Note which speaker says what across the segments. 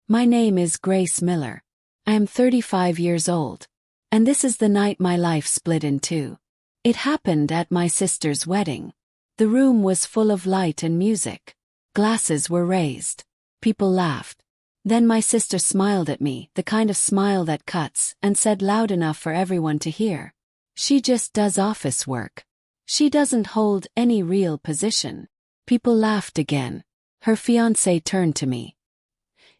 Speaker 1: My name is Grace Miller. I am 35 years old. And this is the night my life split in two. It happened at my sister's wedding. The room was full of light and music. Glasses were raised. People laughed. Then my sister smiled at me, the kind of smile that cuts, and said loud enough for everyone to hear. She just does office work. She doesn't hold any real position. People laughed again. Her fiancé turned to me.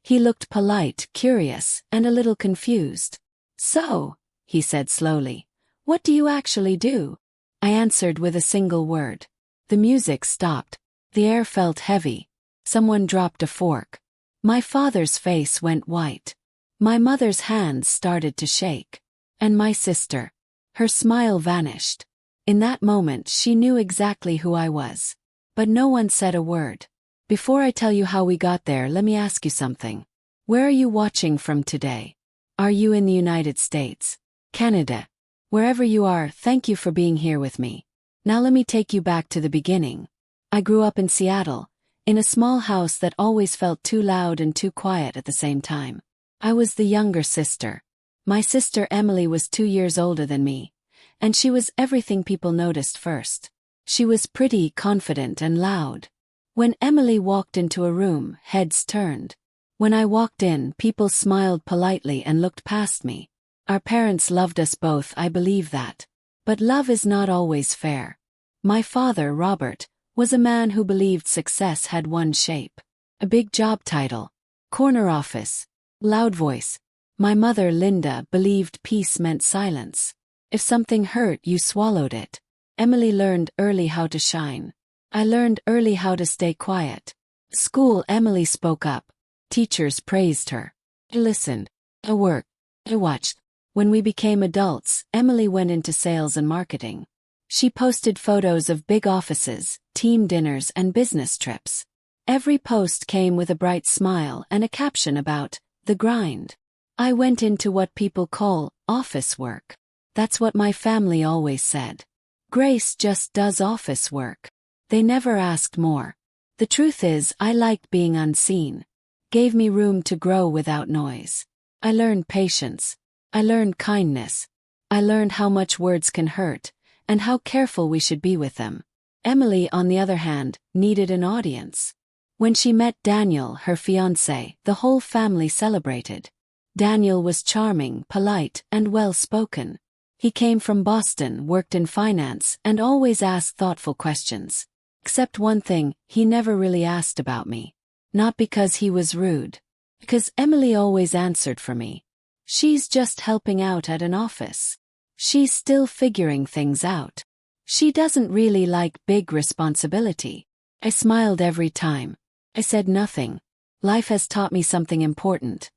Speaker 1: He looked polite, curious, and a little confused. "So," he said slowly, "what do you actually do?" I answered with a single word. The music stopped. The air felt heavy. Someone dropped a fork. My father's face went white. My mother's hands started to shake. And my sister. Her smile vanished. In that moment she knew exactly who I was. But no one said a word. Before I tell you how we got there, let me ask you something. Where are you watching from today? Are you in the United States? Canada? Wherever you are, thank you for being here with me. Now let me take you back to the beginning. I grew up in Seattle, in a small house that always felt too loud and too quiet at the same time. I was the younger sister. My sister Emily was 2 years older than me, and she was everything people noticed first. She was pretty, confident, and loud. When Emily walked into a room, heads turned. When I walked in, people smiled politely and looked past me. Our parents loved us both, I believe that. But love is not always fair. My father, Robert, was a man who believed success had one shape. A big job title. Corner office. Loud voice. My mother, Linda, believed peace meant silence. If something hurt, you swallowed it. Emily learned early how to shine. I learned early how to stay quiet. School, Emily spoke up. Teachers praised her. I listened. I worked. I watched. When we became adults, Emily went into sales and marketing. She posted photos of big offices, team dinners, and business trips. Every post came with a bright smile and a caption about the grind. I went into what people call office work. That's what my family always said. Grace just does office work. They never asked more. The truth is, I liked being unseen. Gave me room to grow without noise. I learned patience. I learned kindness. I learned how much words can hurt, and how careful we should be with them. Emily, on the other hand, needed an audience. When she met Daniel, her fiancé, the whole family celebrated. Daniel was charming, polite, and well-spoken. He came from Boston, worked in finance, and always asked thoughtful questions. Except one thing, he never really asked about me. Not because he was rude. Because Emily always answered for me. She's just helping out at an office. She's still figuring things out. She doesn't really like big responsibility. I smiled every time. I said nothing. Life has taught me something important.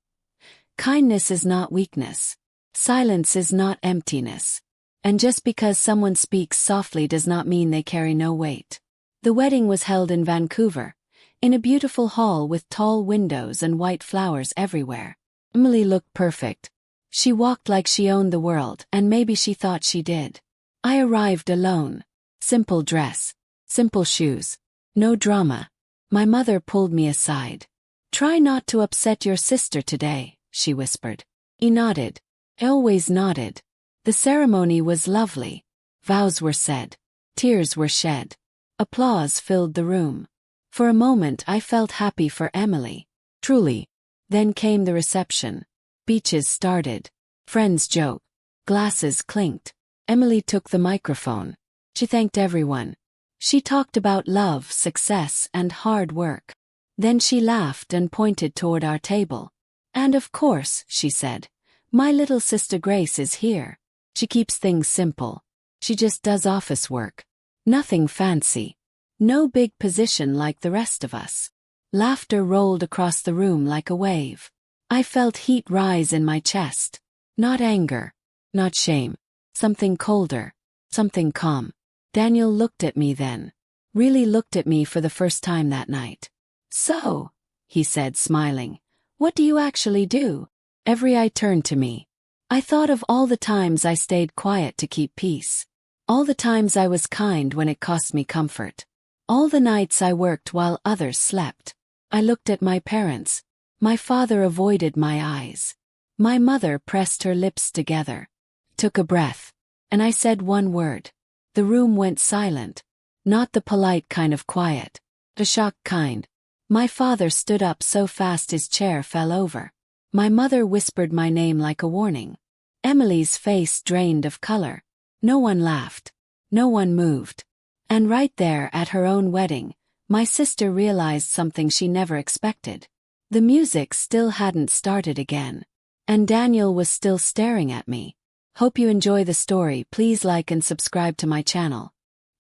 Speaker 1: Kindness is not weakness. Silence is not emptiness. And just because someone speaks softly does not mean they carry no weight. The wedding was held in Vancouver, in a beautiful hall with tall windows and white flowers everywhere. Emily looked perfect. She walked like she owned the world, and maybe she thought she did. I arrived alone. Simple dress. Simple shoes. No drama. My mother pulled me aside. "Try not to upset your sister today," she whispered. He nodded. I always nodded. The ceremony was lovely. Vows were said. Tears were shed. Applause filled the room. For a moment I felt happy for Emily. Truly. Then came the reception. Speeches started. Friends joked. Glasses clinked. Emily took the microphone. She thanked everyone. She talked about love, success, and hard work. Then she laughed and pointed toward our table. "And of course," she said, "my little sister Grace is here. She keeps things simple. She just does office work. Nothing fancy. No big position like the rest of us." Laughter rolled across the room like a wave. I felt heat rise in my chest. Not anger. Not shame. Something colder. Something calm. Daniel looked at me then. Really looked at me for the first time that night. "So," he said, smiling, "what do you actually do?" Every eye turned to me. I thought of all the times I stayed quiet to keep peace. All the times I was kind when it cost me comfort. All the nights I worked while others slept. I looked at my parents. My father avoided my eyes. My mother pressed her lips together, took a breath, and I said one word. The room went silent. Not the polite kind of quiet, the shocked kind. My father stood up so fast his chair fell over. My mother whispered my name like a warning. Emily's face drained of color. No one laughed. No one moved. And right there at her own wedding, my sister realized something she never expected. The music still hadn't started again. And Daniel was still staring at me. Hope you enjoy the story. Please like and subscribe to my channel.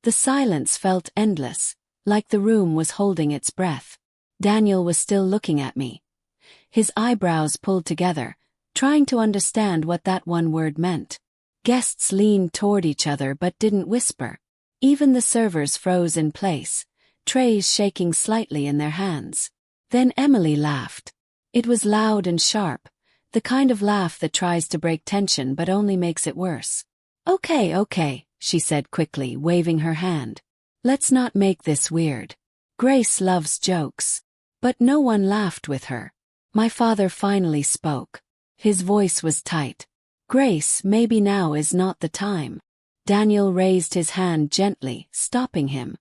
Speaker 1: The silence felt endless, like the room was holding its breath. Daniel was still looking at me. His eyebrows pulled together, trying to understand what that one word meant. Guests leaned toward each other but didn't whisper. Even the servers froze in place, trays shaking slightly in their hands. Then Emily laughed. It was loud and sharp, the kind of laugh that tries to break tension but only makes it worse. Okay, she said quickly, waving her hand. Let's not make this weird. Grace loves jokes. But no one laughed with her. My father finally spoke. His voice was tight. Grace, maybe now is not the time. Daniel raised his hand gently, stopping him.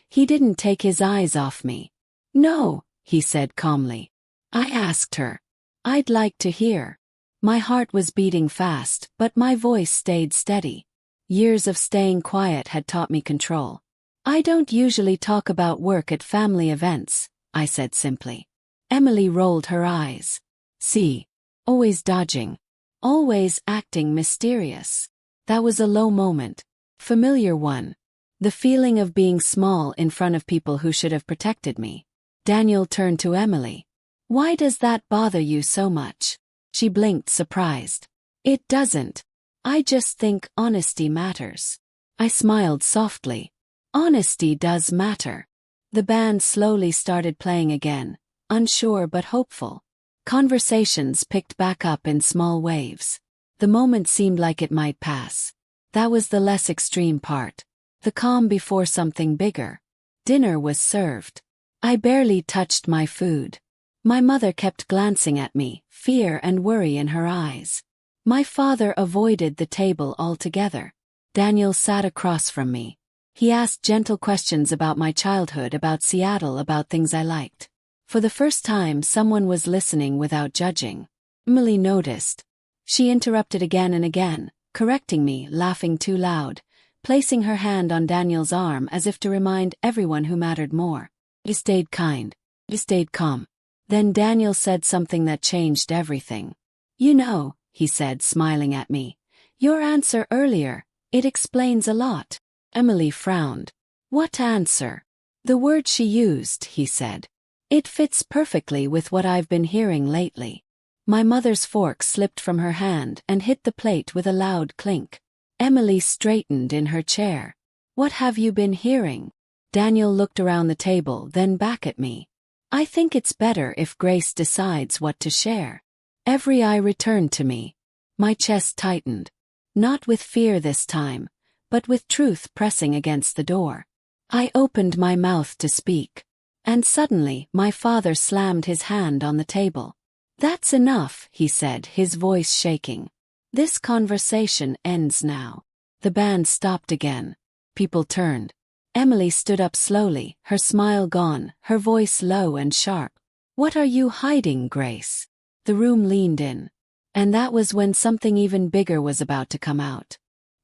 Speaker 1: He didn't take his eyes off me. No, he said calmly. I asked her. I'd like to hear. My heart was beating fast, but my voice stayed steady. Years of staying quiet had taught me control. I don't usually talk about work at family events, I said simply. Emily rolled her eyes. See. Always dodging. Always acting mysterious. That was a low moment. Familiar one. The feeling of being small in front of people who should have protected me. Daniel turned to Emily. Why does that bother you so much? She blinked, surprised. It doesn't. I just think honesty matters. I smiled softly. Honesty does matter. The band slowly started playing again, unsure but hopeful. Conversations picked back up in small waves. The moment seemed like it might pass. That was the less extreme part. The calm before something bigger. Dinner was served. I barely touched my food. My mother kept glancing at me, fear and worry in her eyes. My father avoided the table altogether. Daniel sat across from me. He asked gentle questions about my childhood, about Seattle, about things I liked. For the first time, someone was listening without judging. Emily noticed. She interrupted again and again, correcting me, laughing too loud, placing her hand on Daniel's arm as if to remind everyone who mattered more. He stayed kind. He stayed calm. Then Daniel said something that changed everything. You know, he said, smiling at me. Your answer earlier, it explains a lot. Emily frowned. What answer? The word she used, he said. It fits perfectly with what I've been hearing lately. My mother's fork slipped from her hand and hit the plate with a loud clink. Emily straightened in her chair. What have you been hearing? Daniel looked around the table, then back at me. I think it's better if Grace decides what to share. Every eye returned to me. My chest tightened. Not with fear this time, but with truth pressing against the door. I opened my mouth to speak. And suddenly, my father slammed his hand on the table. That's enough, he said, his voice shaking. This conversation ends now. The band stopped again. People turned. Emily stood up slowly, her smile gone, her voice low and sharp. What are you hiding, Grace? The room leaned in. And that was when something even bigger was about to come out.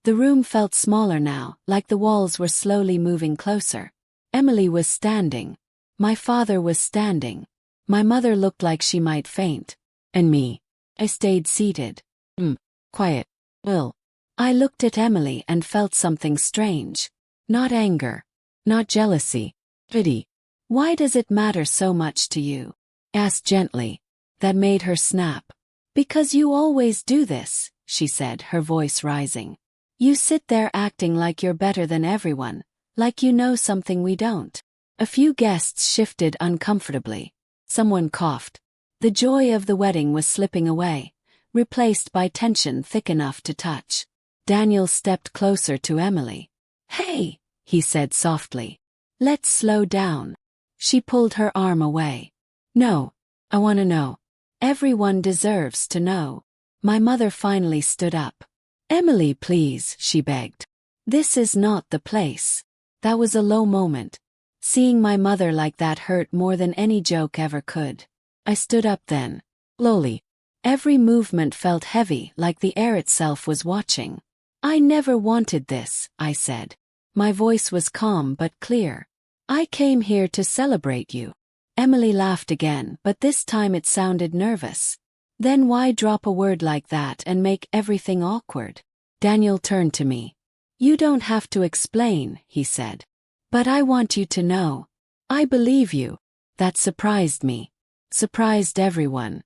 Speaker 1: The room felt smaller now, like the walls were slowly moving closer. Emily was standing. My father was standing. My mother looked like she might faint. And me. I stayed seated. Quiet. Well. I looked at Emily and felt something strange. Not anger. Not jealousy. Pity. Why does it matter so much to you? Asked gently. That made her snap. Because you always do this, she said, her voice rising. You sit there acting like you're better than everyone, like you know something we don't. A few guests shifted uncomfortably. Someone coughed. The joy of the wedding was slipping away, replaced by tension thick enough to touch. Daniel stepped closer to Emily. Hey, he said softly. Let's slow down. She pulled her arm away. No. I want to know. Everyone deserves to know. My mother finally stood up. Emily, please, she begged. This is not the place. That was a low moment. Seeing my mother like that hurt more than any joke ever could. I stood up then. Slowly. Every movement felt heavy, like the air itself was watching. I never wanted this, I said. My voice was calm but clear. I came here to celebrate you. Emily laughed again, but this time it sounded nervous. Then why drop a word like that and make everything awkward? Daniel turned to me. You don't have to explain, he said. But I want you to know. I believe you. That surprised me. Surprised everyone.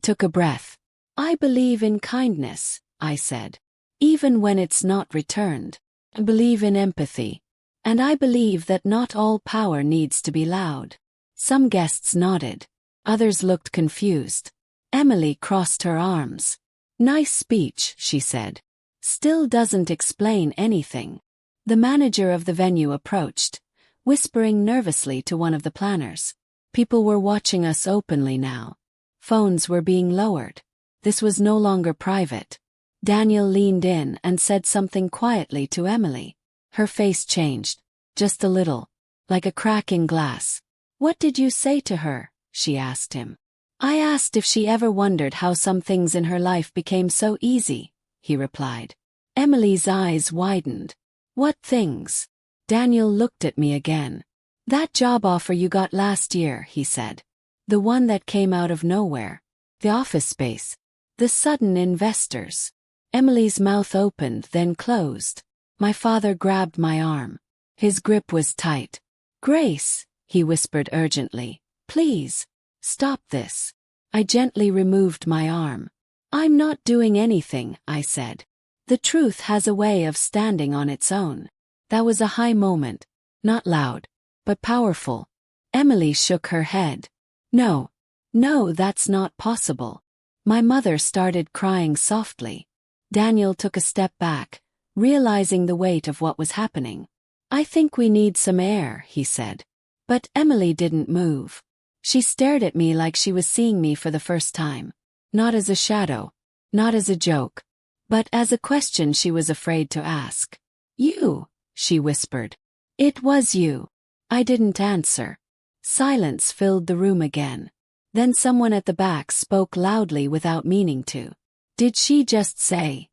Speaker 1: Took a breath. I believe in kindness, I said. Even when it's not returned. I believe in empathy. And I believe that not all power needs to be loud. Some guests nodded. Others looked confused. Emily crossed her arms. Nice speech, she said. Still doesn't explain anything. The manager of the venue approached, whispering nervously to one of the planners. People were watching us openly now. Phones were being lowered. This was no longer private. Daniel leaned in and said something quietly to Emily. Her face changed, just a little, like a crack in glass. What did you say to her? She asked him. I asked if she ever wondered how some things in her life became so easy, he replied. Emily's eyes widened. What things? Daniel looked at me again. That job offer you got last year, he said. The one that came out of nowhere. The office space. The sudden investors. Emily's mouth opened, then closed. My father grabbed my arm. His grip was tight. Grace, he whispered urgently. Please. Stop this. I gently removed my arm. I'm not doing anything, I said. The truth has a way of standing on its own. That was a high moment. Not loud, but powerful. Emily shook her head. No, that's not possible. My mother started crying softly. Daniel took a step back, realizing the weight of what was happening. I think we need some air, he said. But Emily didn't move. She stared at me like she was seeing me for the first time. Not as a shadow, not as a joke, but as a question she was afraid to ask. You, she whispered. It was you. I didn't answer. Silence filled the room again. Then someone at the back spoke loudly without meaning to. Did she just say?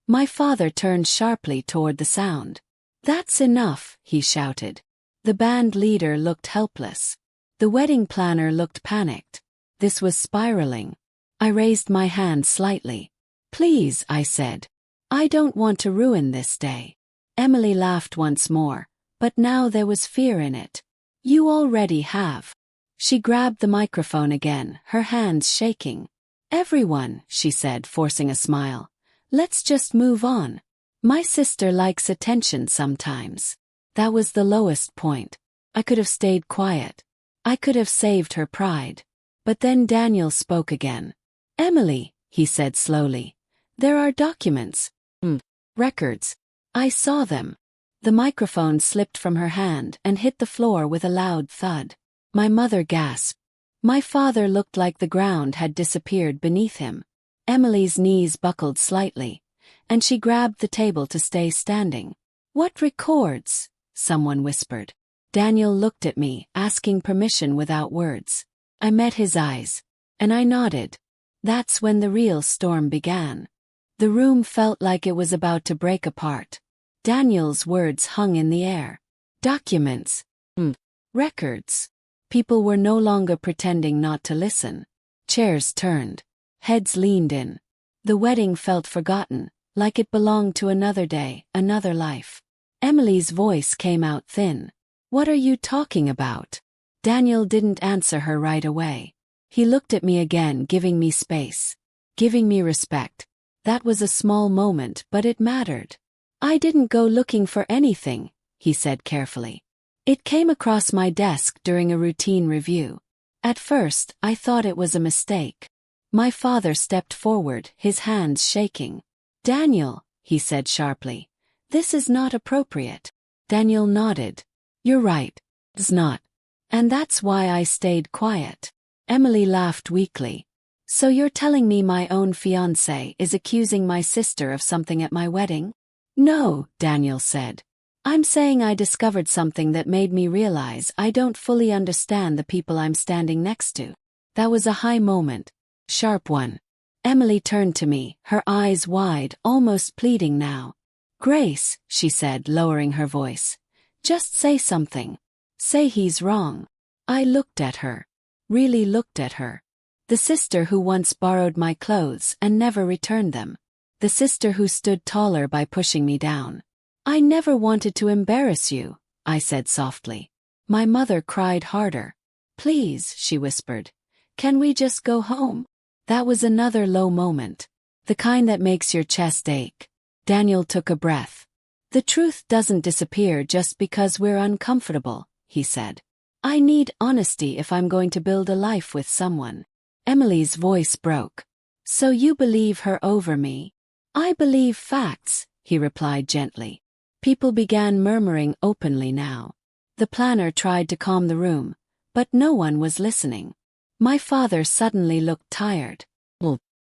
Speaker 1: My father turned sharply toward the sound. That's enough, he shouted. The band leader looked helpless. The wedding planner looked panicked. This was spiraling. I raised my hand slightly. Please, I said. I don't want to ruin this day. Emily laughed once more, but now there was fear in it. You already have. She grabbed the microphone again, her hands shaking. Everyone, she said, forcing a smile. Let's just move on. My sister likes attention sometimes. That was the lowest point. I could have stayed quiet. I could have saved her pride. But then Daniel spoke again. Emily, he said slowly. There are documents. Records. I saw them. The microphone slipped from her hand and hit the floor with a loud thud. My mother gasped. My father looked like the ground had disappeared beneath him. Emily's knees buckled slightly, and she grabbed the table to stay standing. What records? Someone whispered. Daniel looked at me, asking permission without words. I met his eyes, and I nodded. That's when the real storm began. The room felt like it was about to break apart. Daniel's words hung in the air. Documents. Records. People were no longer pretending not to listen. Chairs turned. Heads leaned in. The wedding felt forgotten, like it belonged to another day, another life. Emily's voice came out thin. What are you talking about? Daniel didn't answer her right away. He looked at me again, giving me space. Giving me respect. That was a small moment, but it mattered. I didn't go looking for anything, he said carefully. It came across my desk during a routine review. At first, I thought it was a mistake. My father stepped forward, his hands shaking. Daniel, he said sharply. This is not appropriate. Daniel nodded. You're right. It's not. And that's why I stayed quiet. Emily laughed weakly. So you're telling me my own fiancé is accusing my sister of something at my wedding? No, Daniel said. I'm saying I discovered something that made me realize I don't fully understand the people I'm standing next to. That was a high moment. Sharp one. Emily turned to me, her eyes wide, almost pleading now. Grace, she said, lowering her voice. Just say something. Say he's wrong. I looked at her. Really looked at her. The sister who once borrowed my clothes and never returned them. The sister who stood taller by pushing me down. I never wanted to embarrass you, I said softly. My mother cried harder. Please, she whispered. Can we just go home? That was another low moment. The kind that makes your chest ache. Daniel took a breath. The truth doesn't disappear just because we're uncomfortable, he said. I need honesty if I'm going to build a life with someone. Emily's voice broke. So you believe her over me? I believe facts, he replied gently. People began murmuring openly now. The planner tried to calm the room, but no one was listening. My father suddenly looked tired.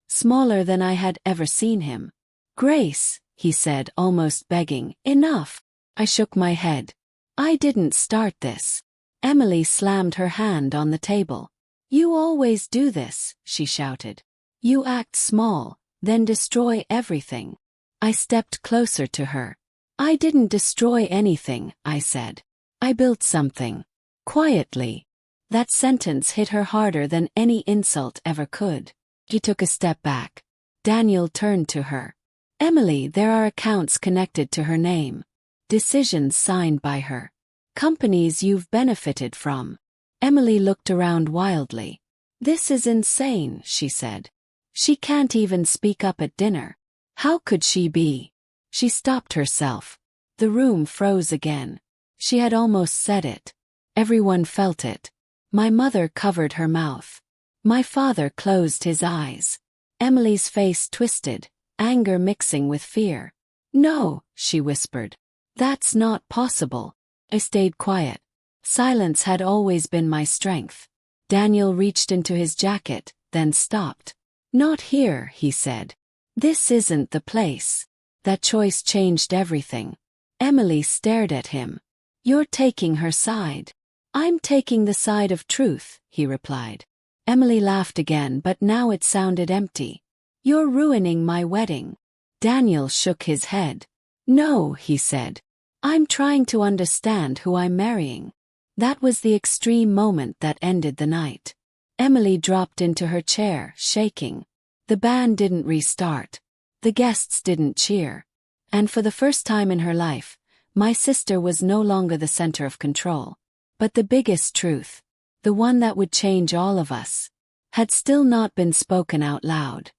Speaker 1: Smaller than I had ever seen him. Grace, he said, almost begging, enough. I shook my head. I didn't start this. Emily slammed her hand on the table. You always do this, she shouted. You act small, then destroy everything. I stepped closer to her. I didn't destroy anything, I said. I built something. Quietly. That sentence hit her harder than any insult ever could. She took a step back. Daniel turned to her. Emily, there are accounts connected to her name. Decisions signed by her. Companies you've benefited from. Emily looked around wildly. This is insane, she said. She can't even speak up at dinner. How could she be? She stopped herself. The room froze again. She had almost said it. Everyone felt it. My mother covered her mouth. My father closed his eyes. Emily's face twisted, anger mixing with fear. No, she whispered. That's not possible. I stayed quiet. Silence had always been my strength. Daniel reached into his jacket, then stopped. Not here, he said. This isn't the place. That choice changed everything. Emily stared at him. You're taking her side. I'm taking the side of truth, he replied. Emily laughed again, but now it sounded empty. You're ruining my wedding. Daniel shook his head. No, he said. I'm trying to understand who I'm marrying. That was the extreme moment that ended the night. Emily dropped into her chair, shaking. The band didn't restart. The guests didn't cheer. And for the first time in her life, my sister was no longer the center of control. But the biggest truth, the one that would change all of us, had still not been spoken out loud.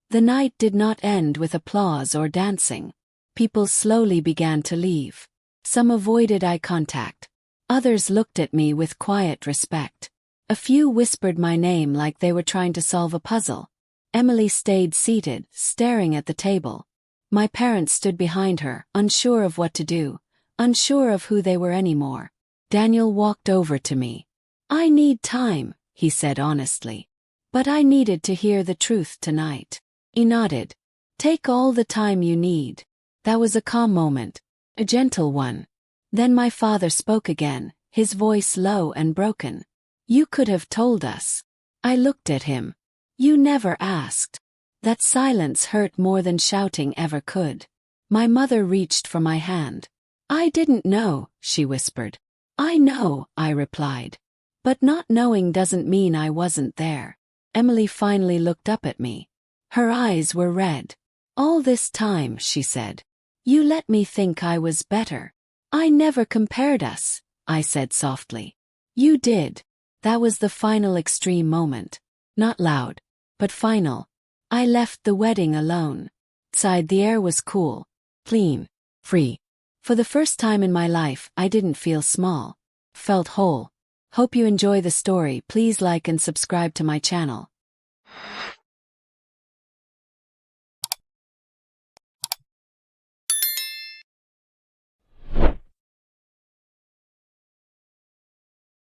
Speaker 1: The night did not end with applause or dancing. People slowly began to leave. Some avoided eye contact. Others looked at me with quiet respect. A few whispered my name like they were trying to solve a puzzle. Emily stayed seated, staring at the table. My parents stood behind her, unsure of what to do, unsure of who they were anymore. Daniel walked over to me. I need time, he said honestly. But I needed to hear the truth tonight. He nodded. Take all the time you need. That was a calm moment, a gentle one. Then my father spoke again, his voice low and broken. You could have told us. I looked at him. You never asked. That silence hurt more than shouting ever could. My mother reached for my hand. I didn't know, she whispered. I know, I replied. But not knowing doesn't mean I wasn't there. Emily finally looked up at me. Her eyes were red. All this time, she said. You let me think I was better. I never compared us, I said softly. You did. That was the final extreme moment. Not loud, but final. I left the wedding alone. Outside the air was cool, clean, free. For the first time in my life, I didn't feel small. Felt whole. Hope you enjoy the story. Please like and subscribe to my channel.